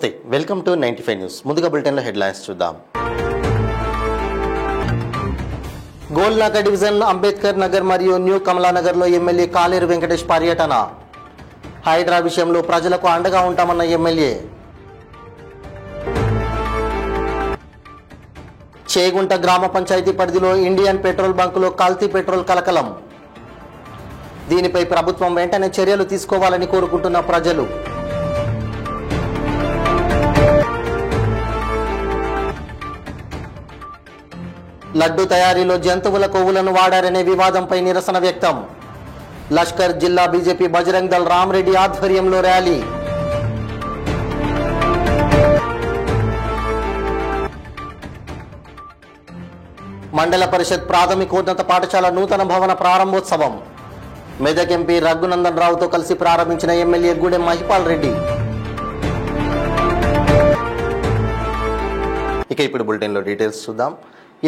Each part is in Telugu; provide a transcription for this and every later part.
నమస్తే, వెల్కమ్ టు 95 న్యూస్. ముందుగా బులెటిన్లో హెడ్లైన్స్ చూద్దాం. గోల్నాక డివిజన్ అంబేద్కర్ నగర్ మరియు న్యూ కమలానగర్లో ఎమ్మెల్యే కాలేరు వెంకటేష్ పర్యటన. హైడ్రా విషయంలో ప్రజలకు అండగా ఉంటామన్న ఎమ్మెల్యే. చేగుంట గ్రామ పంచాయతీ పరిధిలో ఇండియన్ పెట్రోల్ బంకులో కల్తీ పెట్రోల్ కలకలం. దీనిపై ప్రభుత్వం వెంటనే చర్యలు తీసుకోవాలని కోరుకుంటున్న ప్రజలు. లడ్డు తయారీలో జంతువుల కొవ్వులను వాడారనే వివాదంపై నిరసన వ్యక్తం. లష్కర్ జిల్లా బీజేపీ బజరంగ్ దళ్ రామరెడ్డి ఆధ్వర్యంలో ర్యాలీ. మండల పరిషత్ ప్రాథమికోన్నత పాఠశాల నూతన భవన ప్రారంభోత్సవం. మెదక్ ఎంపీ రఘునందన్ రావుతో కలిసి ప్రారంభించిన ఎమ్మెల్యే గూడెం మహిపాల్ రెడ్డి. ఇక ఇప్పుడు బులెటిన్లో డీటెయిల్స్ చూద్దాం.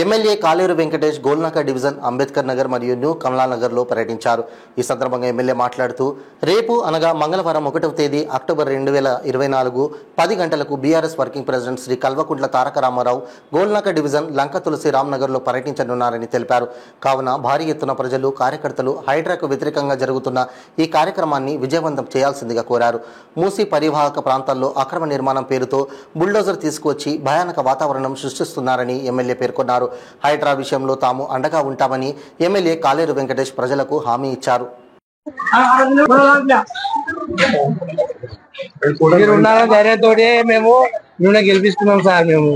ఎమ్మెల్యే కాలేరు వెంకటేష్ గోల్నాక డివిజన్ అంబేద్కర్ నగర్ మరియు న్యూ కమలానగర్లో పర్యటించారు. ఈ సందర్భంగా ఎమ్మెల్యే మాట్లాడుతూ రేపు అనగా మంగళవారం 1వ తేదీ అక్టోబర్ 2024 10 గంటలకు BRS working president Shri Kalvakuntla Taraka Ramarao Golnaka division Lanka Tulasi రామ్నగర్లో పర్యటించనున్నారని తెలిపారు. కావున భారీ ఎత్తున ప్రజలు, కార్యకర్తలు హైడ్రాకు వ్యతిరేకంగా జరుగుతున్న ఈ కార్యక్రమాన్ని విజయవంతం చేయాల్సిందిగా కోరారు. మూసీ పరివాహక ప్రాంతాల్లో అక్రమ నిర్మాణం పేరుతో బుల్డోజర్ తీసుకువచ్చి భయానక వాతావరణం సృష్టిస్తున్నారని ఎమ్మెల్యే పేర్కొన్నారు. హైడ్రా విషయంలో తాము అండగా ఉంటామని ఎమ్మెల్యే కాలేరు వెంకటేష్ ప్రజలకు హామీ ఇచ్చారు. ధైర్యంతో మేము గెలిపిస్తున్నాం సార్. మేము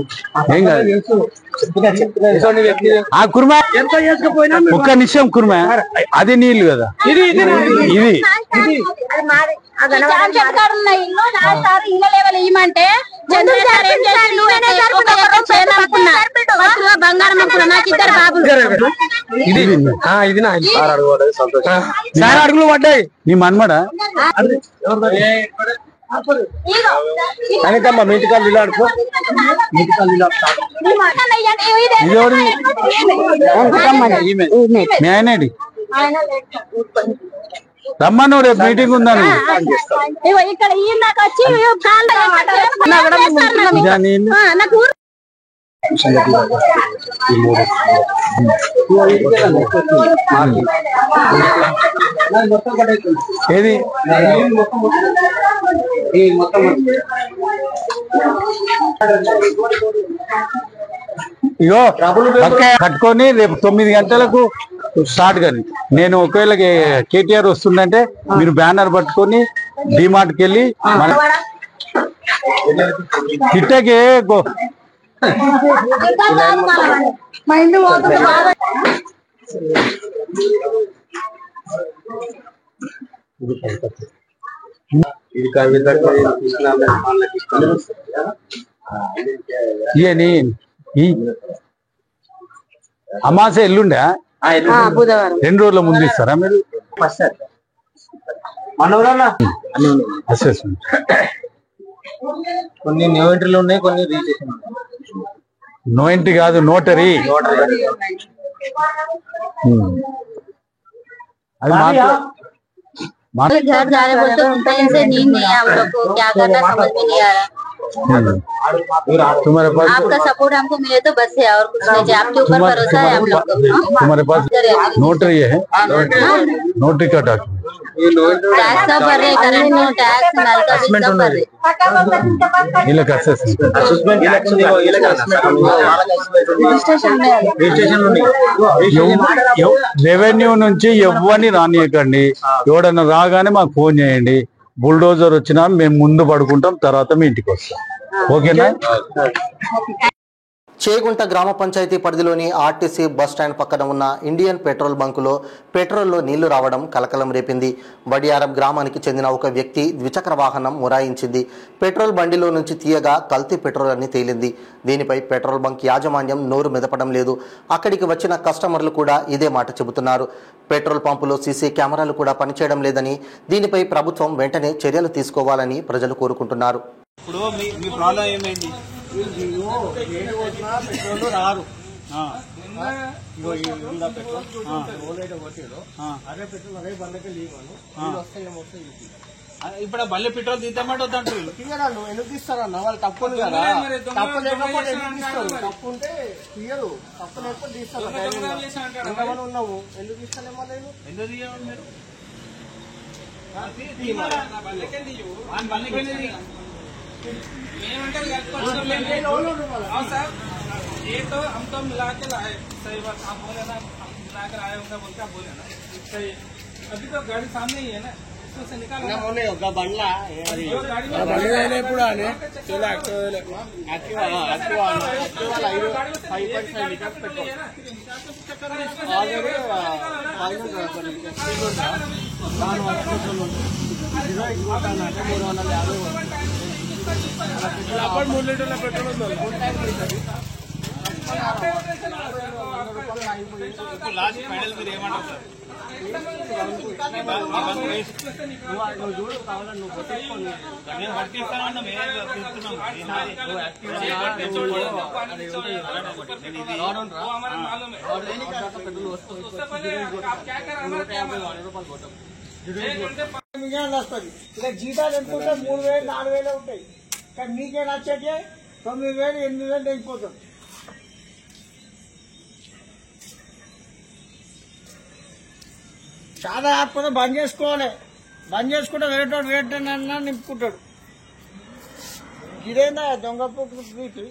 ఆ కుర్మా ఒక్క నిమిషం కుర్మా అది నీళ్లు కదా, ఇది బంగారం నాకు ఇద్దరు బాబులు. ఇది సార్ అడుగులు పడ్డాయి. నీ మన్మడా కనికమ్మ మీటికాలు ఇలాడుకో. మీ ఆయనడి రమ్మను, రేపు మీటింగ్ ఉందని. ఏది ఇగో కట్టుకొని రేపు 9 గంటలకు స్టార్ట్ కానీ. నేను ఒకవేళ కేటీఆర్ వస్తుందంటే మీరు బ్యానర్ పట్టుకొని డిమార్ట్కి వెళ్ళి మన కిట్టకి అమాస ఎల్లుండే 2 రోజుల ముందు ఇస్తారా మీరు? అసెస్మెంట్ కొన్ని న్యూ ఎంట్రీలు ఉన్నాయి, కొన్ని రిజిస్ట్రేషన్. నో ఎంట్రీ కాదు, నోటరీ. అది घर जा रहे बोलते उनका से नींद नहीं है, हम लोग को क्या करना समझ में नहीं आ रहा. तुम्हारे पास आपका सपोर्ट हमको मिले तो बस है, और कुछ नहीं चाहिए. आपके ऊपर भरोसा है हम लोग को. तुम्हारे पास नोटरी है? नोटरी का डॉक्यूमेंट टैक्स सब भर रहे, करंट नो टैक्स नल का बिल सब भर रहे. इलाका असेसमेंट రెవెన్యూ నుంచి ఎవరిని రానియకండి. ఎవడన్నా రాగానే మాకు ఫోన్ చేయండి. బుల్డోజర్ వచ్చినా మేము ముందు పడుకుంటాం, తర్వాత మీ ఇంటికి వస్తాం. ఓకేనా? చేగుంట గ్రామ పంచాయతీ పరిధిలోని ఆర్టీసీ బస్టాండ్ పక్కన ఉన్న ఇండియన్ పెట్రోల్ బంకులో పెట్రోల్లో నీళ్లు రావడం కలకలం రేపింది. వడియారం గ్రామానికి చెందిన ఒక వ్యక్తి ద్విచక్ర వాహనం మొరాయించింది. పెట్రోల్ బండిలో నుంచి తీయగా కల్తీ పెట్రోల్ అని తేలింది. దీనిపై పెట్రోల్ బంక్ యాజమాన్యం నోరు మెదపడం లేదు. అక్కడికి వచ్చిన కస్టమర్లు కూడా ఇదే మాట చెబుతున్నారు. పెట్రోల్ పంపులో సీసీ కెమెరాలు కూడా పనిచేయడం లేదని, దీనిపై ప్రభుత్వం వెంటనే చర్యలు తీసుకోవాలని ప్రజలు కోరుకుంటున్నారు. ఇప్పుడు మీ ప్రాబ్లం ఏమైంది? పెట్రోల్ రారు, ఇప్పుడు బల్లి పెట్రోల్ తీద్దామంటే వద్దంటారు. తీయరా నువ్వు ఎందుకు తీస్తారన్న? వాళ్ళు తప్పు ఉంది కదా, తప్పు లేకపోతే ఎందుకు తీస్తారు? తప్పు ఉంటే తీయరు, తప్పు లేకపోతే తీస్తారు. ఎంతమంది ఉన్నావు, ఎందుకు తీస్తలేమో లేదు. ఎందుకు తీయవు మీరు? ये तो हम तो मिला के लाए, सही बात आप बोले ना, हम मिला कर आए होंगे बोल क्या बोले ना, सही। अभी तो गाड़ी सामने ही है ना, इसमें से निकाल ఒక బండ్లా ఎప్పుడు 3 లీటర్ల పెట్రోల్ ఉంది. లాస్ట్ ఫైనల్ మీరు ఏమంటారు సార్? నువ్వు చూడు కావాలని నువ్వు కొట్టేసుకోండి. మేము వర్తిస్తామన్నా మేము తీస్తున్నాం. వస్తుంది ఇలా జీతాలు ఎంత ఉంటాయి? 3,000 4,000 ఉంటాయి. కానీ మీకే నచ్చకే 9,000 8,000 తెగిపోతాం. చాలా ఆపుకుంటే బంద్ చేసుకోవాలి. బంద్ చేసుకుంటే వేరేటోడు వేరేటన్నా నింపుకుంటాడు. ఇదేందా దొంగ పూకి?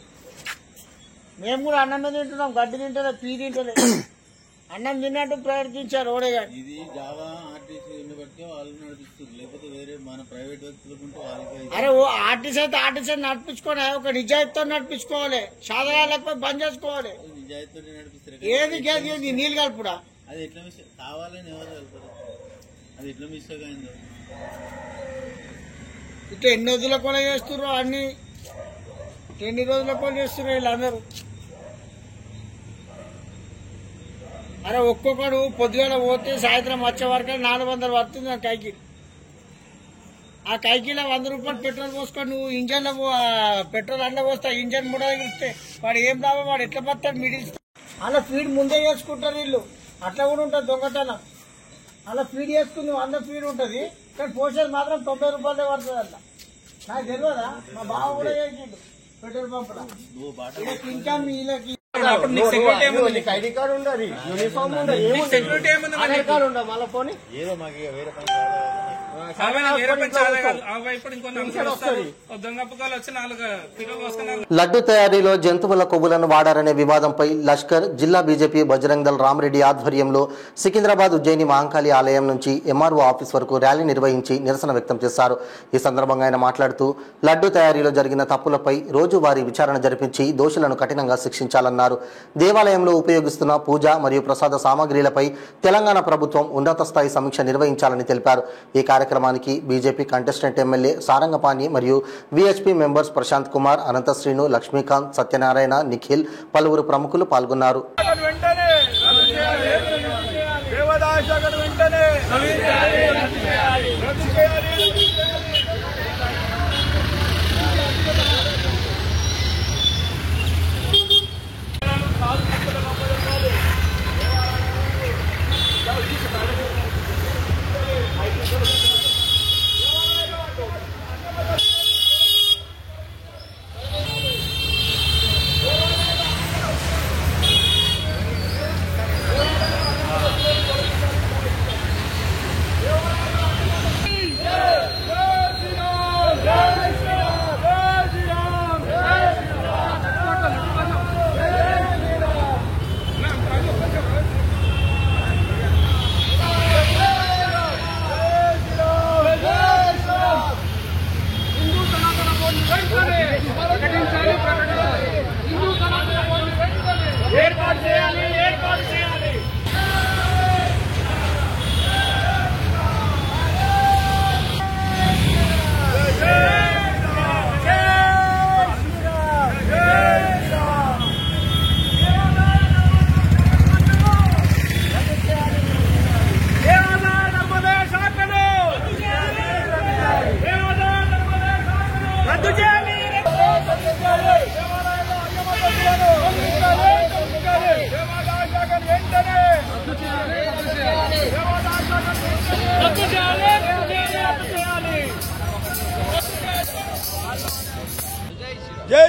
మేము కూడా అన్నమే తింటున్నాం, గడ్డి తింటలే, పీ తింటలే. అన్నం తిన్నట్టు ప్రవర్తించారు ఓడే గాని. ఇది జావా ఆర్టీసీ బట్టి వాళ్ళు నడిపిస్తుంది, లేకపోతే వేరే మన ప్రైవేట్ వ్యక్తులకుంటే వాళ్ళకి. అరే ఓ ఆర్టీసీ అయితే ఆర్టీసీ నడిపించుకోవాలి, ఒక నిజాయితీతో నడిపించుకోవాలి. సాధారణ లేకపోతే బంద్ చేసుకోవాలి. నిజాయితీ నడిపిస్తారు. ఏది గేది నీళ్ళు కలుపుడా? అది ఎట్లా మిస్ కావాలని ఎవరు వెళ్తారు? అది ఎట్లా మిస్ అయిందో ఇట్లా ఎన్ని రోజుల కూడా చేస్తున్నారు, అన్ని ఎన్ని రోజుల కూడా చేస్తున్నారు వీళ్ళందరూ. అరే ఒక్కొక్కడు పొద్దుగాల పోతే సాయంత్రం వచ్చే వరకు 400 పడుతుంది ఆ కైకి. ఆ కైకిలో 100 రూపాయలు పెట్రోల్ పోసుకొని నువ్వు ఇంజన్లో పెట్రోల్ అట్లా పోస్తా, ఇంజన్ మూడో ఇస్తే వాడు ఏం లాభం? వాడు ఎట్లా పడతాడు? మిడిల్ అలా ఫీడ్ ముందే చేసుకుంటారు వీళ్ళు. అట్లా కూడా ఉంటుంది దొంగతనం. అలా ఫీడ్ చేసుకుని 100 ఫీడ్ ఉంటుంది, కానీ పోసేది మాత్రం 90 రూపాయలే పడుతుంది అంట. నాకు తెలియదా? మా బావ కూడా చేసిండు పెట్రోల్ పంపులో. ఇంకా వీళ్ళకి ఐడి కార్డు ఉండదు, యూనిఫామ్ ఉండదు, ఆధార్ కార్డు ఉండదు. మళ్ళీ పోనీ ఏదో మాకు వేరే పని లడ్డు తయారీలో జంతువుల కొవ్వులను వాడారనే వివాదంపై లష్కర్ జిల్లా బీజేపీ బజరంగ్ దళ్ రామరెడ్డి ఆధ్వర్యంలో సికింద్రాబాద్ ఉజ్జయిని మహంకాళి ఆలయం నుంచి ఎంఆర్ఓ ఆఫీస్ వరకు ర్యాలీ నిర్వహించి నిరసన వ్యక్తం చేశారు. ఈ సందర్భంగా ఆయన మాట్లాడుతూ లడ్డు తయారీలో జరిగిన తప్పులపై రోజువారీ విచారణ జరిపించి దోషులను కఠినంగా శిక్షించాలన్నారు. దేవాలయంలో ఉపయోగిస్తున్న పూజ మరియు ప్రసాద సామాగ్రిలపై తెలంగాణ ప్రభుత్వం ఉన్నత స్థాయి సమీక్ష నిర్వహించాలని తెలిపారు. ఈ కార్యక్రమానికి బీజేపీ కంటెస్టెంట్ ఎమ్మెల్యే సారంగపాణి మరియు విహెచ్పీ మెంబర్స్ ప్రశాంత్ కుమార్, అనంతశ్రీను, లక్ష్మీకాంత్, సత్యనారాయణ, నిఖిల్, పలువురు ప్రముఖులు పాల్గొన్నారు.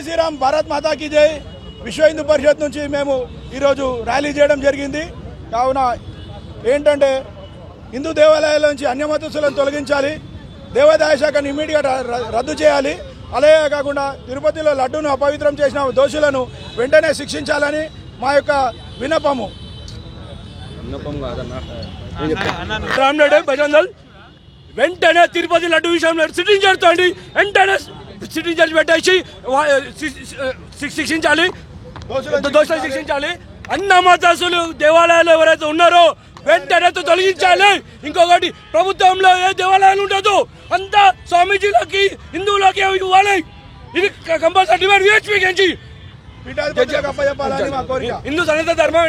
శ్రీరామ్, భారత్ మాతా కీ జై. విశ్వ హిందూ పరిషత్ నుంచి మేము ఈరోజు ర్యాలీ చేయడం జరిగింది. కావున ఏంటంటే హిందూ దేవాలయాల నుంచి అన్యమతస్తులను తొలగించాలి, దేవాదాయ శాఖను ఇమ్మీడియట్ రద్దు చేయాలి. అలాగే కాకుండా తిరుపతిలో లడ్డూను అపవిత్రం చేసిన దోషులను వెంటనే శిక్షించాలని మా యొక్క విన్నపము. రామ్నాయుడు భజనల్ వెంటనే తిరుపతి లడ్డు విషయంలో సిట్టింగ్ జరుగుతుంది, వెంటనే సిట్టింగ్ జడ్జి పెట్టేసి శిక్షించాలి, దోషులను శిక్షించాలి. అన్నమతస్తులు దేవాలయాలు ఎవరైతే ఉన్నారో వెంటనే తొలగించాలి. ఇంకొకటి, ప్రభుత్వంలో ఏ దేవాలయాలు ఉండదు, అంతా స్వామీజీలకి హిందువులకి ఇవ్వాలి. ఇది కంపల్సరీ డిమాండ్ విహెచ్పీ హిందూ సనాతన ధర్మం.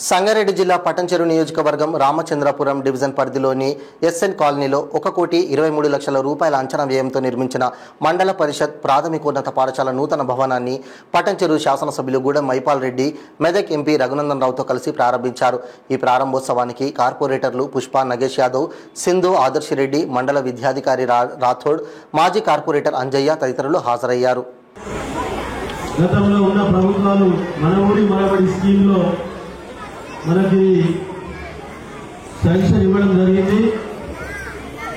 సంగారెడ్డి జిల్లా పటంచెరు నియోజకవర్గం రామచంద్రపురం డివిజన్ పరిధిలోని ఎస్ఎన్ కాలనీలో 1,23,00,000 రూపాయల అంచనా వ్యయంతో నిర్మించిన మండల పరిషత్ ప్రాథమికోన్నత పాఠశాల నూతన భవనాన్ని పటంచెరు శాసనసభ్యులు గూడెం మైపాల్ రెడ్డి, మెదక్ ఎంపీ రఘునందన్ రావుతో కలిసి ప్రారంభించారు. ఈ ప్రారంభోత్సవానికి కార్పొరేటర్లు పుష్ప నగేష్ యాదవ్, సింధు ఆదర్శిరెడ్డి, మండల విద్యాధికారి రాథోడ్, మాజీ కార్పొరేటర్ అంజయ్య తదితరులు హాజరయ్యారు. గతంలో ఉన్న ప్రభుత్వాలు మన ఊరి మనబడి స్కీమ్లో మనకి శాంక్షన్ ఇవ్వడం జరిగింది.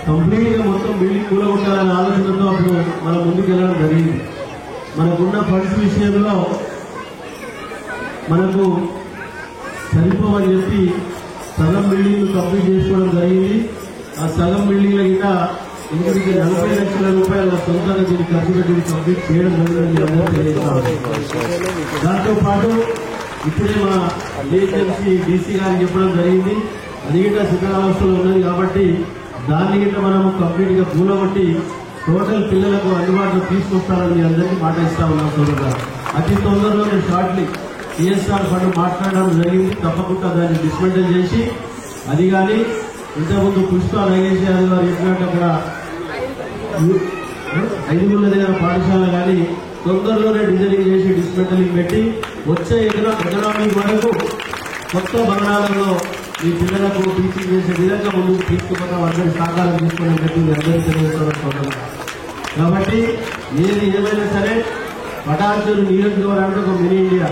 కంప్లీట్గా మొత్తం బిల్డింగ్ కూలగొట్టాలనే ఆలోచనతో అప్పుడు మనం ముందుకు వెళ్ళడం జరిగింది. మనకున్న ఫండ్స్ విషయంలో మనకు సరిపోవని చెప్పి సగం బిల్డింగ్ కంప్లీట్ చేసుకోవడం జరిగింది. ఆ సగం బిల్డింగ్ల కింద ఇంటికి 40 లక్షల రూపాయల సొంతంగా దీన్ని ఖర్చు పెట్టి కంప్లీట్ చేయడం జరిగిందని దాంతో పాటు ఇప్పుడే మా ఏజెన్సీ డీసీ గారికి చెప్పడం జరిగింది. అది గిట్ట శిథిలావస్థలో ఉన్నది కాబట్టి దాన్ని గిట్ట మనం కంప్లీట్ గా కూలగొట్టి టోటల్ పిల్లలకు అందుబాటులో తీసుకొస్తానని మీ అందరికీ మాట ఇస్తా ఉన్నాం. సోదరుగా అతి తొందరలో నేను షార్ట్లీ టీఎస్ఆర్ ఫండ్ మాట్లాడడం జరిగింది. తప్పకుండా దాన్ని డిస్మెంటల్ చేసి, అది కానీ ఇంతకుముందు పుష్ప నగేష్ యాదవ్ గారు చెప్పినట్టు అక్కడ 5 దగ్గర పాఠశాల కానీ తొందరలోనే డిజైనింగ్ చేసి డిస్మెంటలింగ్ పెట్టి వచ్చే ఎకనామిక్ వరకు కొత్త భవనాలలో ఈ పిల్లలకు టీచింగ్ చేసే విధంగా ముందుకు తీసుకుపోతాం. అందరి సహకారం తీసుకుని పెట్టి అందరూ తెలియజేసుకోవడం. కాబట్టి ఏది ఏమైనా సరే పటాన్చెరు నియోజకవర్గం ఒక మినీ ఇండియా.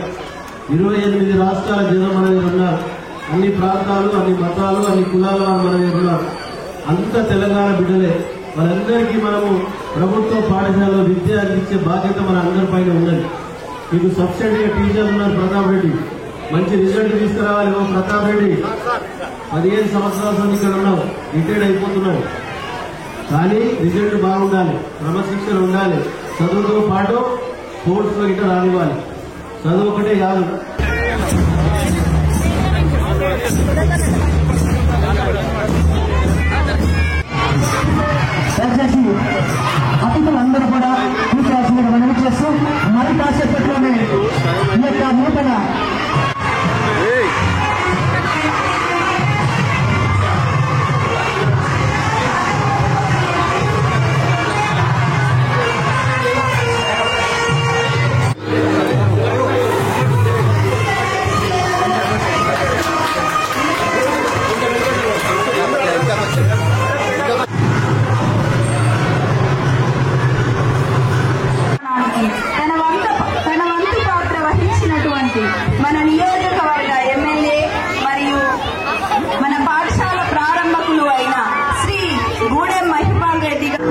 28 రాష్ట్రాల జనం మన దగ్గర ఉన్నారు. అన్ని ప్రాంతాలు, అన్ని మతాలు, అన్ని కులాల మన దగ్గర ఉన్నారు. అంత తెలంగాణ బిడ్డలే. వాళ్ళందరికీ మనము ప్రభుత్వ పాఠశాలలో విద్య అందించే బాధ్యత మన అందరిపైన ఉన్నది. మీకు సబ్సిడీగా టీచర్లు ఉన్నారు. ప్రతాప్ రెడ్డి మంచి రిజల్ట్ తీసుకురావాలి. ప్రతాప్ రెడ్డి 15 సంవత్సరాల నుంచి ఇక్కడ ఉన్నావు, రిటైర్డ్ అయిపోతున్నావు. కానీ రిజల్ట్ బాగుండాలి, క్రమశిక్షణ ఉండాలి. చదువుతో పాటు స్పోర్ట్స్లో గిట్ట రానివ్వాలి. చదువు ఒకటే కాదు. దయచేసి అతిథులందరూ కూడా కూర్చోవాల్సిన మనవి చేస్తూ మరి కాసేపట్లోనే ఈ యొక్క నూతన తన వంతు పాత్ర వహించినటువంటి మన నియోజకవర్గ ఎమ్మెల్యే మరియు మన పాఠశాల ప్రారంభకులు అయిన శ్రీ గూడెం మైపాల్ రెడ్డి గారు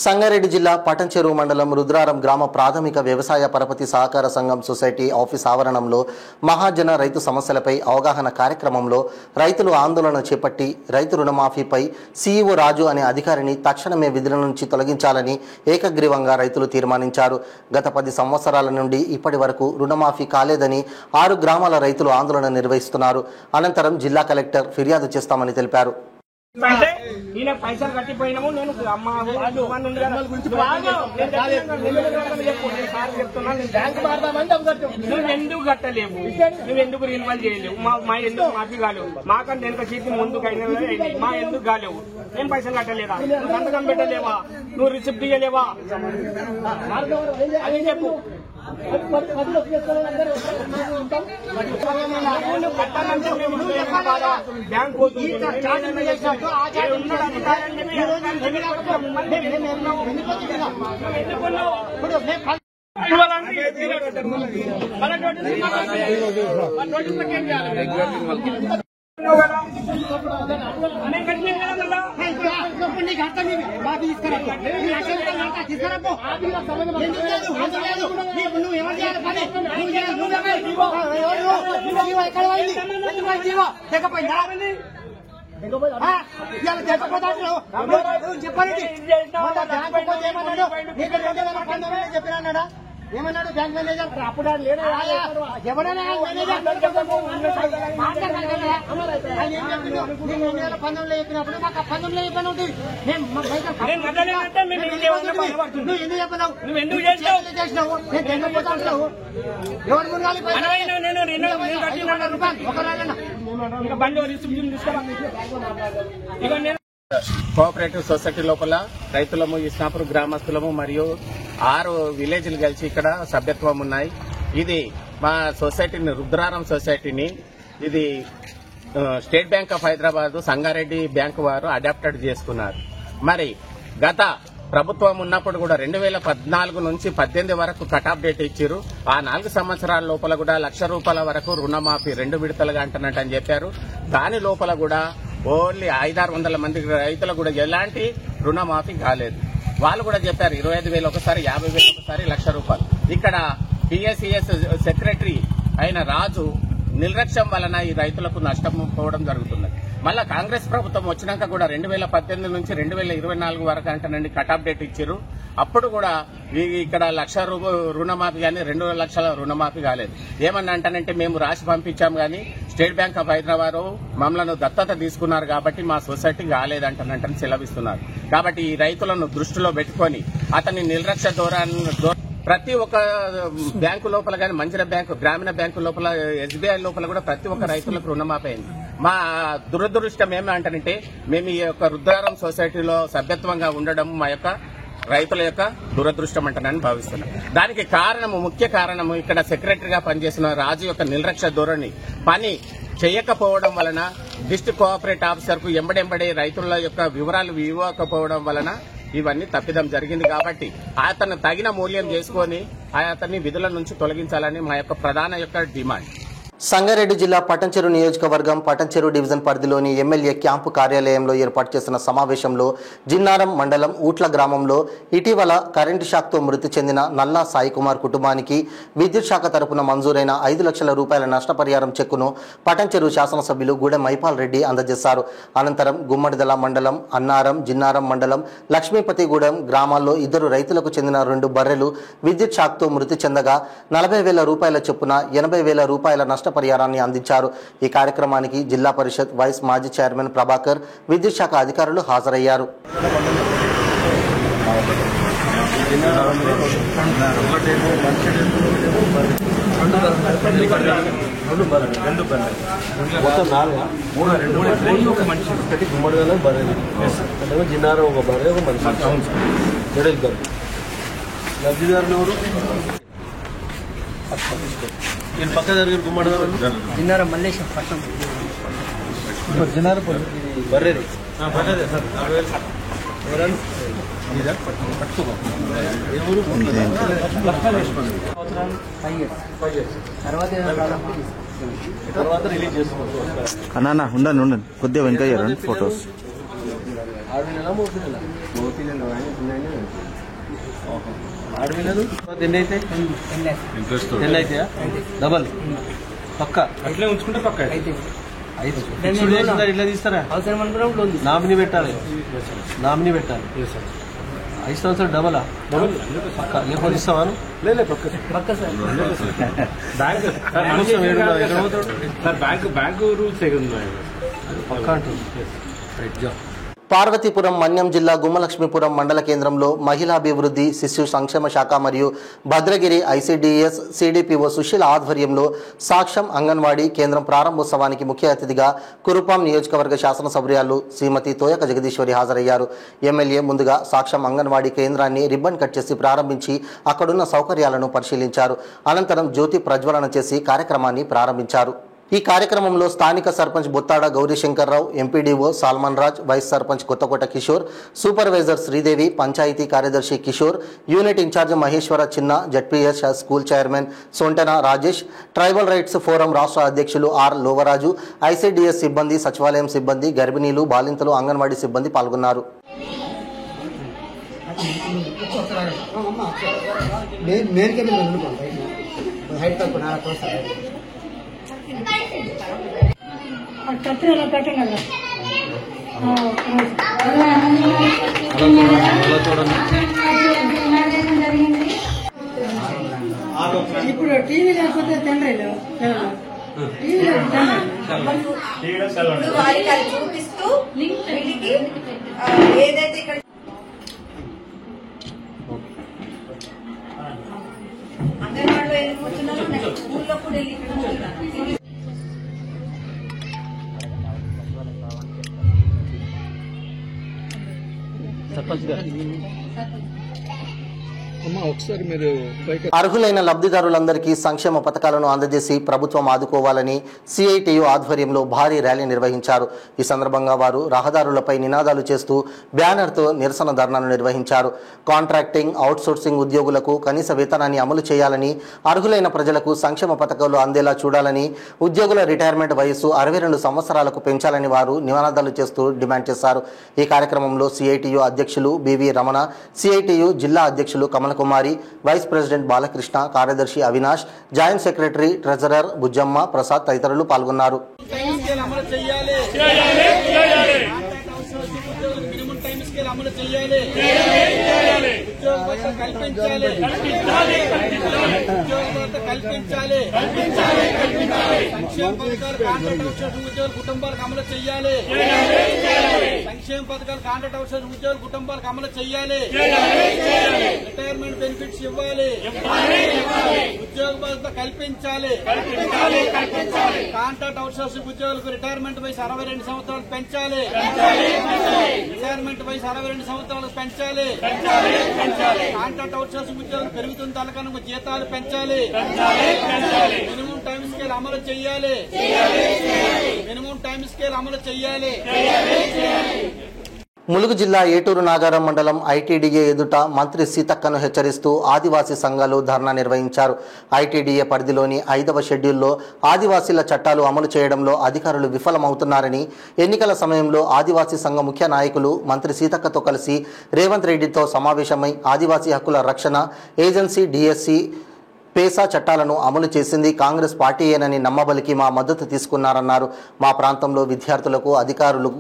సంగారెడ్డి జిల్లా పటంచెరు మండలం రుద్రారం గ్రామ ప్రాథమిక వ్యవసాయ పరపతి సహకార సంఘం సొసైటీ ఆఫీస్ ఆవరణంలో మహాజన రైతు సమస్యలపై అవగాహన కార్యక్రమంలో రైతులు ఆందోళన చేపట్టి రైతు రుణమాఫీపై సీఈఓ రాజు అనే అధికారిని తక్షణమే విధుల నుంచి తొలగించాలని ఏకగ్రీవంగా రైతులు తీర్మానించారు. గత 10 సంవత్సరాల నుండి ఇప్పటి వరకు రుణమాఫీ కాలేదని 6 గ్రామాల రైతులు ఆందోళన నిర్వహిస్తున్నారు. అనంతరం జిల్లా కలెక్టర్ ఫిర్యాదు చేస్తామని తెలిపారు. అంటే ఈయన పైసలు కట్టిపోయినాము. నేను అమ్మ నువ్వు ఎందుకు కట్టలేవు, నువ్వు ఎందుకు రిన్వాల్ చేయలేవు, మా ఎందుకు మాఫీ కాలేవు, మాకంటే వెనక సీట్లు ముందుకు అయినా మా ఎందుకు కాలేవు, నేను పైసలు కట్టలేదా, నువ్వు సంతకం పెట్టలేవా, నువ్వు రిసిప్ట్ ఇయ్యలేవా అది చెప్పు. బ్యాంక్ పోతుంది చెప్పినా ఏమన్నాడు బ్యాంక్ మేనేజర్ అప్పుడు ఎవరైనా పందెంలో చెప్పినప్పుడు మాకు పందెంలో చెప్పాను నువ్వు ఎందుకు చెప్పినావు, నువ్వు ఎందుకు చేసినావు, నేను పోతాను ఎవరు ముందు కోఆపరేటివ్ సొసైటీ లోపల రైతులము, ఇస్నాపూర్ గ్రామస్తులము మరియు 6 విలేజ్లు కలిసి ఇక్కడ సభ్యత్వం ఉన్నాయి. ఇది మా సొసైటీని, రుద్రారం సొసైటీని ఇది state bank of Hyderabad Sangareddy bank వారు అడాప్టెడ్ చేసుకున్నారు. మరి గత ప్రభుత్వం ఉన్నప్పుడు కూడా 2014 నుంచి 18 వరకు కట్ ఆఫ్ డేట్ ఇచ్చారు. ఆ 4 సంవత్సరాల లోపల కూడా ₹1,00,000 వరకు రుణమాఫీ 2 విడతలుగా అంటున్నట్టు చెప్పారు. దాని లోపల కూడా ఓన్లీ 500-600 మంది రైతులకు కూడా ఎలాంటి రుణమాఫీ కాలేదు. వాళ్ళు కూడా చెప్పారు 25,000 ఒకసారి, 50,000 ఒకసారి, ₹1,00,000. ఇక్కడ పిఎస్సిఎస్ సెక్రటరీ అయిన రాజు నిర్లక్ష్యం వలన ఈ రైతులకు నష్టం పోవడం జరుగుతున్నది. మళ్ళా కాంగ్రెస్ ప్రభుత్వం వచ్చినాక కూడా 2018 నుంచి 2024 వరకు అంటేనండి కట్ ఆఫ్ డేట్ ఇచ్చారు. అప్పుడు కూడా ఇక్కడ ₹1,00,000 రుణమాఫీ కానీ 2 లక్షల రుణమాఫీ కాలేదు. ఏమన్నా అంటానంటే మేము రాసి పంపించాం కానీ స్టేట్ బ్యాంక్ ఆఫ్ హైదరాబాద్ మమ్మల్ని దత్తత తీసుకున్నారు కాబట్టి మా సొసైటీ కాలేదంటానంటే సెలవిస్తున్నారు. కాబట్టి ఈ రైతులను దృష్టిలో పెట్టుకుని అతని నిర్లక్ష్య ధోరణి ప్రతి ఒక్క బ్యాంకు లోపల కానీ మంచిర బ్యాంకు, గ్రామీణ బ్యాంకు లోపల, ఎస్బీఐ లోపల కూడా ప్రతి ఒక్క రైతులకు రుణమాఫీ అయింది. మా దురదృష్టం ఏమంటానంటే మేము ఈ యొక్క రుద్రారం సొసైటీలో సభ్యత్వంగా ఉండడం మా యొక్క రైతుల యొక్క దురదృష్టం అంటానని భావిస్తున్నాం. దానికి కారణము, ముఖ్య కారణము ఇక్కడ సెక్రటరీగా పనిచేసిన రాజు యొక్క నిర్లక్ష్య ధోరణి, పని చేయకపోవడం వలన డిస్ట్రిక్ట్ కోఆపరేటివ్ ఆఫీసర్ కు ఎంబడెంబడే రైతుల యొక్క వివరాలు ఇవ్వకపోవడం వలన ఇవన్నీ తప్పిదం జరిగింది. కాబట్టి అతను తగిన మూల్యం చేసుకుని అతన్ని విధుల నుంచి తొలగించాలని మా యొక్క ప్రధాన యొక్క డిమాండ్. సంగారెడ్డి జిల్లా పటంచెరు నియోజకవర్గం పటంచెరు డివిజన్ పరిధిలోని ఎమ్మెల్యే క్యాంపు కార్యాలయంలో ఏర్పాటు చేసిన సమావేశంలో జిన్నారం మండలం ఊట్ల గ్రామంలో ఇటీవల కరెంటు షాక్తో మృతి చెందిన నల్లా సాయికుమార్ కుటుంబానికి విద్యుత్ శాఖ తరపున మంజూరైన ₹5,00,000 నష్టపరిహారం చెక్కును పటంచెరు శాసనసభ్యులు గూడెం మైపాల్ రెడ్డి అందజేశారు. అనంతరం గుమ్మడిదల మండలం, అన్నారం, జిన్నారం మండలం, లక్ష్మీపతిగూడెం గ్రామాల్లో 2 రైతులకు చెందిన 2 బర్రెలు విద్యుత్ షాక్తో మృతి చెందగా ₹40,000 చొప్పున ₹80,000 నష్టపరిహారాన్ని అందించారు. ఈ కార్యక్రమానికి జిల్లా పరిషత్ వైస్ మాజీ చైర్మన్ ప్రభాకర్, విద్యుత్ శాఖ అధికారులు హాజరయ్యారు. జిన్నారం ఒక బర్రె, ఒక మనిషి, లబ్ధిదారులు ఎవరు? పక్క జరిగిన గుమ్మడి జిన్నారం మల్లేశం పట్టణం జిన్నారం బర్రెది తర్వాత రిలీజ్ చేసుకోవచ్చు. అన్న ఉండండి కొద్దిగా వెంకయ్య ఫొటోస్ 6 నెలల 3 నెలలు 6 నెలలు ఎన్ని అయితే 10 అయితే డబల్ పక్క అట్లే ఉంచుకుంటే పక్క ఇట్లా తీస్తారా? నామినీ పెట్టాలి 5 సంవత్సరాలు డబలా పక్క లేకపోతే ఇస్తావాను బ్యాంకు రూల్స్ పక్క అంటుంది పార్వతీపురం మన్యం జిల్లా గుమ్మలక్ష్మీపురం మండల కేంద్రంలో మహిళాభివృద్ధి శిశు సంక్షేమ శాఖ మరియు భద్రగిరి ఐసిడిఎస్ సిడిపిఓ సుశీల ఆధ్వర్యంలో సాక్ష్యం అంగన్వాడీ కేంద్రం ప్రారంభోత్సవానికి ముఖ్య అతిథిగా కురుపాం నియోజకవర్గ శాసనసభ్యురాలు శ్రీమతి తోయక జగదీశ్వరి హాజరయ్యారు. ఎమ్మెల్యే ముందుగా సాక్ష్యం అంగన్వాడీ కేంద్రాన్ని రిబ్బన్ కట్ చేసి ప్రారంభించి అక్కడున్న సౌకర్యాలను పరిశీలించారు. అనంతరం జ్యోతి ప్రజ్వలన చేసి కార్యక్రమాన్ని ప్రారంభించారు. ఈ కార్యక్రమంలో స్థానిక sarpanch Bottada Gaurishankar Rao, MPDO Salman Raj, vice sarpanch Kothakota Kishore, supervisor Sridevi, panchayat కార్యదర్శి Kishore, unit in-charge Maheswara Chinna, ZPS school chairman Sontena Rajesh, tribal rights forum రాష్ట్ర అధ్యక్షులు ఆర్ లోవరాజు, ఐసిడిఎస్ సిబ్బంది, సచివాలయం సిబ్బంది, గర్భిణీలు, బాలింతలు, అంగన్వాడీ సిబ్బంది పాల్గొన్నారు. ఇప్పుడు టీవీ లేకపోతే తండ్రిలో చూపిస్తూ వీటికి ఏదైతే ఇక్కడ అంగన్వాడీలో ఎందుకు కూర్చున్నారు, నెక్స్ట్ స్కూల్లో కూడా వెళ్ళి ఇక్కడ కూర్చున్నారు. అర్హులైన లబ్ధిదారులందరికీ సంక్షేమ పథకాలను అందజేసి ప్రభుత్వం ఆదుకోవాలని సిఐటియు ఆధ్వర్యంలో భారీ ర్యాలీ నిర్వహించారు. ఈ సందర్భంగా వారు రహదారులపై నినాదాలు చేస్తూ బ్యానర్తో నిరసన ధర్నాను నిర్వహించారు. కాంట్రాక్టింగ్, అవుట్సోర్సింగ్ ఉద్యోగులకు కనీస వేతనాన్ని అమలు చేయాలని, అర్హులైన ప్రజలకు సంక్షేమ పథకాలు అందేలా చూడాలని, ఉద్యోగుల రిటైర్మెంట్ వయస్సు 62 సంవత్సరాలకు పెంచాలని వారు నినాదాలు చేస్తూ డిమాండ్ చేశారు. ఈ కార్యక్రమంలో సిఐటియు అధ్యక్షులు బివి రమణ, సిఐటియు జిల్లా అధ్యక్షులు కమల కుమారి, వైస్ ప్రెసిడెంట్ బాలకృష్ణ, కార్యదర్శి Avinash, joint secretary treasurer Bujjamma Prasad తదితరులు పాల్గొన్నారు. కుటుంబాలకు అమలు చేయాలి. సంక్షేమ పథకాలు కాంట్రాక్ట్ అవుట్సోర్సింగ్ ఉద్యోగుల కుటుంబాలకు అమలు చేయాలి. రిటైర్మెంట్ బెనిఫిట్స్ ఇవ్వాలి. ఉద్యోగ భద్రత కల్పించాలి. కాంట్రాక్ట్ అవుట్సోర్సింగ్ ఉద్యోగులకు రిటైర్మెంట్ వయసు 62 సంవత్సరాలు పెంచాలి. రిటైర్మెంట్ వయసు 62 సంవత్సరాలకు పెంచాలి. కాంట్రాక్ట్ అవుట్సోర్సింగ్ ఉద్యోగులు పెరుగుతున్న తలకనుక జీతాలు పెంచాలి. మినిమం టైం స్కేల్ అమలు చేయాలి. మినిమం టైం స్కేల్ అమలు చేయాలి. ములుగు జిల్లా ఏటూరు నాగారం మండలం ఐటీడీఏ ఎదుట మంత్రి సీతక్కను హెచ్చరిస్తూ ఆదివాసీ సంఘాలు ధర్నా నిర్వహించారు. ఐటీడీఏ పరిధిలోని 5వ షెడ్యూల్లో ఆదివాసీల చట్టాలు అమలు చేయడంలో అధికారులు విఫలమవుతున్నారని, ఎన్నికల సమయంలో ఆదివాసీ సంఘ ముఖ్య నాయకులు మంత్రి సీతక్కతో కలిసి రేవంత్ రెడ్డితో సమావేశమై ఆదివాసీ హక్కుల రక్షణ ఏజెన్సీ డిఎస్సి పేసా చట్టాలను అమలు చేసింది కాంగ్రెస్ పార్టీయేనని నమ్మబలికి మా మద్దతు తీసుకున్నారన్నారు. మా ప్రాంతంలో విద్యార్థులకు అధికారులు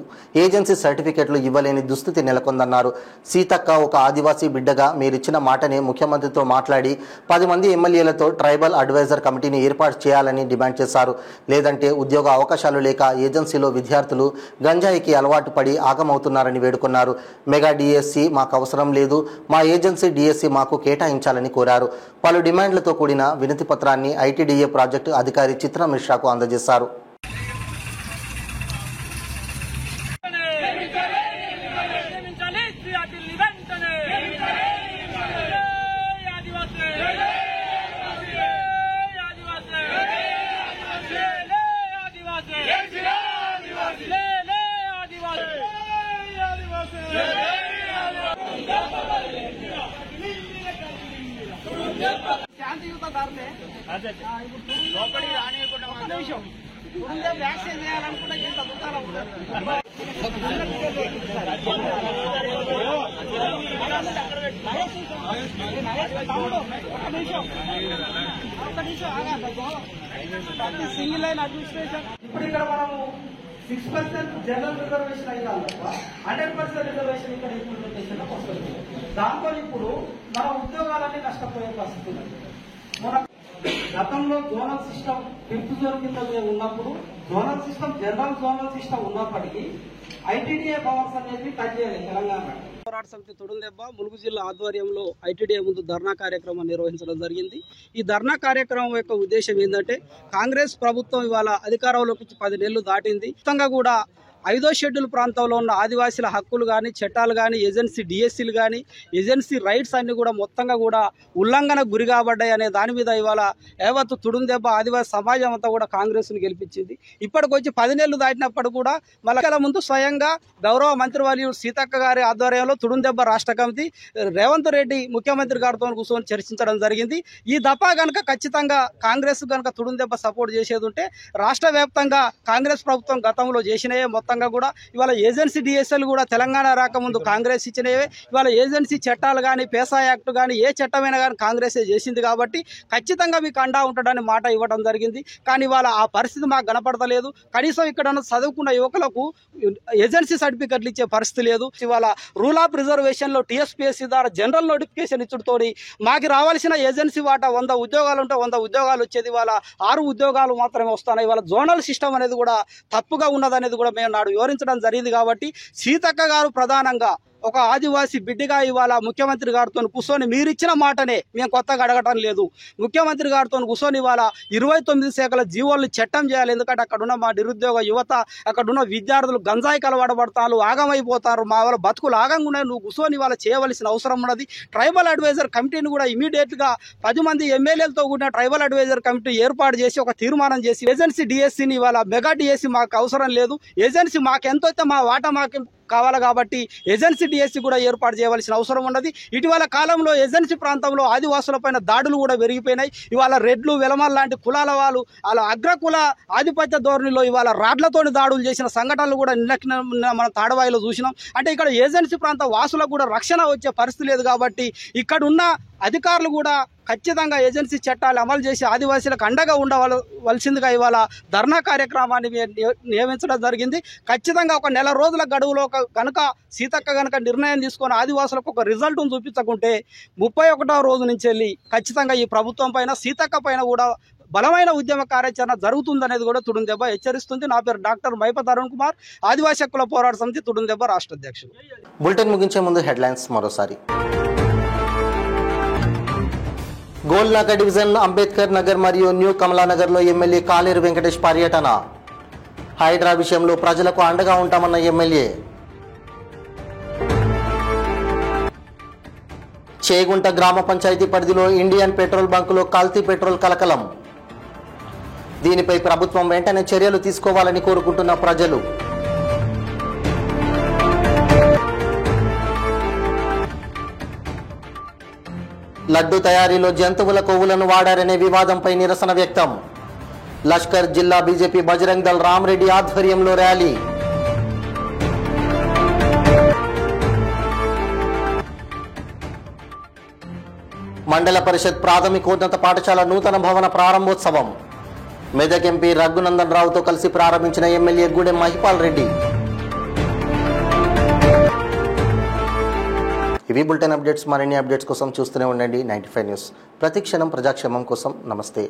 ఏజెన్సీ సర్టిఫికెట్లు ఇవ్వలేని దుస్థితి నెలకొందన్నారు. సీతక్క ఒక ఆదివాసీ బిడ్డగా మీరిచ్చిన మాటనే ముఖ్యమంత్రితో మాట్లాడి 10 మంది ఎమ్మెల్యేలతో ట్రైబల్ అడ్వైజర్ కమిటీని ఏర్పాటు చేయాలని డిమాండ్ చేశారు. లేదంటే ఉద్యోగ అవకాశాలు లేక ఏజెన్సీలో విద్యార్థులు గంజాయికి అలవాటు పడి ఆగమవుతున్నారని వేడుకున్నారు. మెగా డిఎస్సి మాకు అవసరం లేదు, మా ఏజెన్సీ డిఎస్సి మాకు కేటాయించాలని కోరారు. పలు డిమాండ్లతో కూడిన వినతి పత్రాన్ని ఐటీడీఏ ప్రాజెక్టు అధికారి చిత్ర మిశ్రాకు అందజేశారు. వ్యాక్సిన్ చేయాలనుకుంటే ఇంత దుకాణం సింగిల్ లైన్ అడ్మినిస్ట్రేషన్. ఇప్పుడు ఇక్కడ మనము 6% జనరల్ రిజర్వేషన్ అయినా 100% రిజర్వేషన్ ఇక్కడ ఇంప్లిమెంటేషన్ వస్తుంది. దాంతో ఇప్పుడు మన ఉద్యోగాలన్నీ నష్టపోయే పరిస్థితి ఉంది. గతంలో జోనల్ సిస్టమ్ 5th జోన్ కింద మేము ఉన్నప్పుడు zonal system general zonal system ఉన్నప్పటికీ ఐటీడీఏ పవర్స్ అనేది టచ్ చేయాలి తెలంగాణ. పోరాట సమితి తొడుందెబ్బ ములుగు జిల్లా ఆధ్వర్యంలో ఐటీడీఏ ముందు ధర్నా కార్యక్రమం నిర్వహించడం జరిగింది. ఈ ధర్నా కార్యక్రమం యొక్క ఉద్దేశం ఏంటంటే కాంగ్రెస్ ప్రభుత్వం ఇవాళ అధికారంలోకి 10 నెలలు దాటింది. మొత్తంగా కూడా 5వ షెడ్యూల్ ప్రాంతంలో ఉన్న ఆదివాసీల హక్కులు కానీ చట్టాలు కానీ ఏజెన్సీ డిఎస్సీలు కానీ ఏజెన్సీ రైట్స్ అన్ని కూడా మొత్తంగా కూడా ఉల్లంఘన గురి కాబడ్డాయి అనే దాని మీద ఇవాళ యావత్ తుడుందెబ్బ ఆదివాసీ సమాజం అంతా కూడా కాంగ్రెస్ను గెలిపించింది. ఇప్పటికొచ్చి 10 నెలలు దాటినప్పుడు కూడా మళ్ళీ ముందు స్వయంగా గౌరవ మంత్రివర్యులు సీతక్క గారి ఆధ్వర్యంలో తుడుందెబ్బ రాష్ట్ర కమిటీ రేవంత్ రెడ్డి ముఖ్యమంత్రి గారితో కూర్చొని చర్చించడం జరిగింది. ఈ దఫా కనుక ఖచ్చితంగా కాంగ్రెస్ కనుక తుడుందెబ్బ సపోర్ట్ చేసేది ఉంటే రాష్ట్ర వ్యాప్తంగా కాంగ్రెస్ ప్రభుత్వం గతంలో చేసినవే మొత్తం కూడా ఇవాళ ఏజెన్సీ డిఎస్ఎల్ కూడా తెలంగాణ రాకముందు కాంగ్రెస్ ఇచ్చినవే. ఇవాళ ఏజెన్సీ చట్టాలు కానీ పేసా యాక్ట్ కానీ ఏ చట్టమైనా కానీ కాంగ్రెసే చేసింది కాబట్టి ఖచ్చితంగా మీకు అండా ఉంటాడని మాట ఇవ్వడం జరిగింది. కానీ ఇవాళ ఆ పరిస్థితి మాకు కనపడతలేదు. కనీసం ఇక్కడ చదువుకున్న యువకులకు ఏజెన్సీ సర్టిఫికెట్లు ఇచ్చే పరిస్థితి లేదు. ఇవాళ రూల్ ఆఫ్ రిజర్వేషన్లో టీఎస్పీఎస్సీ ద్వారా జనరల్ నోటిఫికేషన్ ఇచ్చుడుతోని మాకు రావాల్సిన ఏజెన్సీ వాటా 100 ఉద్యోగాలు ఉంటే 100 ఉద్యోగాలు వచ్చేది ఇవాళ 6 ఉద్యోగాలు మాత్రమే వస్తున్నాయి. ఇవాళ జోనల్ సిస్టమ్ అనేది కూడా తప్పుగా ఉన్నదనేది కూడా మేము వివరించడం జరిగింది. కాబట్టి సీతక్క గారు ప్రధానంగా ఒక ఆదివాసీ బిడ్డగా ఇవాళ ముఖ్యమంత్రి గారితో కూర్చొని మీరు ఇచ్చిన మాటనే మేము కొత్తగా అడగటం లేదు. ముఖ్యమంత్రి గారితో కూర్చొని ఇవాళ 29 శాఖల జీవోల్ని చట్టం చేయాలి. ఎందుకంటే అక్కడున్న మా నిరుద్యోగ యువత అక్కడున్న విద్యార్థులు గంజాయి కలవాడబడతారు, ఆగమైపోతారు. మా వాళ్ళ బతుకులు ఆగంగానే నువ్వు కూర్చొని ఇవాళ చేయవలసిన అవసరం ఉన్నది. ట్రైబల్ అడ్వైజర్ కమిటీని కూడా ఇమీడియట్గా 10 మంది ఎమ్మెల్యేలతో కూడిన ట్రైబల్ అడ్వైజర్ కమిటీ ఏర్పాటు చేసి ఒక తీర్మానం చేసి ఏజెన్సీ డిఎస్సీని ఇవాళ మెగా డిఎస్సీ మాకు అవసరం లేదు, ఏజెన్సీ మాకెంతో అయితే మా వాటా మాకు కావాలి కాబట్టి ఏజెన్సీ డిఎస్సీ కూడా ఏర్పాటు చేయవలసిన అవసరం ఉన్నది. ఇటీవల కాలంలో ఏజెన్సీ ప్రాంతంలో ఆదివాసులపైన దాడులు కూడా పెరిగిపోయినాయి. ఇవాళ రెడ్లు వెలమల్ లాంటి కులాల వాళ్ళు అలా అగ్రకుల ఆధిపత్య ధోరణిలో ఇవాళ రాడ్లతోని దాడులు చేసిన సంఘటనలు కూడా మన తాడవాయిలో చూసినాం. అంటే ఇక్కడ ఏజెన్సీ ప్రాంత వాసులకు కూడా రక్షణ వచ్చే పరిస్థితి లేదు. కాబట్టి ఇక్కడ ఉన్న అధికారులు కూడా ఖచ్చితంగా ఏజెన్సీ చట్టాలు అమలు చేసి ఆదివాసీలకు అండగా ఉండవలసిందిగా ఇవాళ ధర్నా కార్యక్రమాన్ని నియమించడం జరిగింది. ఖచ్చితంగా ఒక నెల రోజుల గడువులో కనుక సీతక్క కనుక నిర్ణయం తీసుకొని ఆదివాసులకు ఒక రిజల్ట్ను చూపించకుంటే 31వ రోజు నుంచి వెళ్ళి ఖచ్చితంగా ఈ ప్రభుత్వం పైన సీతక్క పైన కూడా బలమైన ఉద్యమ కార్యాచరణ జరుగుతుందనేది కూడా తుడుందెబ్బ హెచ్చరిస్తుంది. నా పేరు డాక్టర్ మైపత్ అరుణ్ కుమార్, ఆదివాసీ హక్కుల పోరాట సమితి తుడుందెబ్బ రాష్ట్ర అధ్యక్షుడు. బులెటిన్ ముగించే ముందు హెడ్లైన్స్ మరోసారి. గోల్నాక డివిజన్ అంబేద్కర్ నగర్ మరియు న్యూ కమలానగర్లో ఎమ్మెల్యే కాలేరు వెంకటేష్ పర్యటన. హైడ్రా విషయంలో ప్రజలకు అండగా ఉంటామన్న ఎమ్మెల్యే. చేగుంట గ్రామ పంచాయతీ పరిధిలో ఇండియన్ పెట్రోల్ బంకులో కల్తీ పెట్రోల్ కలకలం. దీనిపై ప్రభుత్వం వెంటనే చర్యలు తీసుకోవాలని కోరుకుంటున్న ప్రజలు. లడ్డు తయారీలో జంతువుల కొవ్వులను వాడారనే వివాదంపై నిరసన వ్యక్తం. లష్కర్ జిల్లా బీజేపీ బజరంగ్ దళ్ రామరెడ్డి ఆధ్వర్యంలో ర్యాలీ. మండల పరిషత్ ప్రాథమికోన్నత పాఠశాల నూతన భవన ప్రారంభోత్సవం. మెదక్ ఎంపీ రఘునందన్ రావుతో కలిసి ప్రారంభించిన ఎమ్మెల్యే గూడెం మహిపాల్ రెడ్డి. ఇవి బులెటిన్ అప్డేట్స్. మరిన్ని అప్డేట్స్ కోసం చూస్తూనే ఉండండి 95 న్యూస్. ప్రతి క్షణం ప్రజాక్షేమం కోసం. నమస్తే.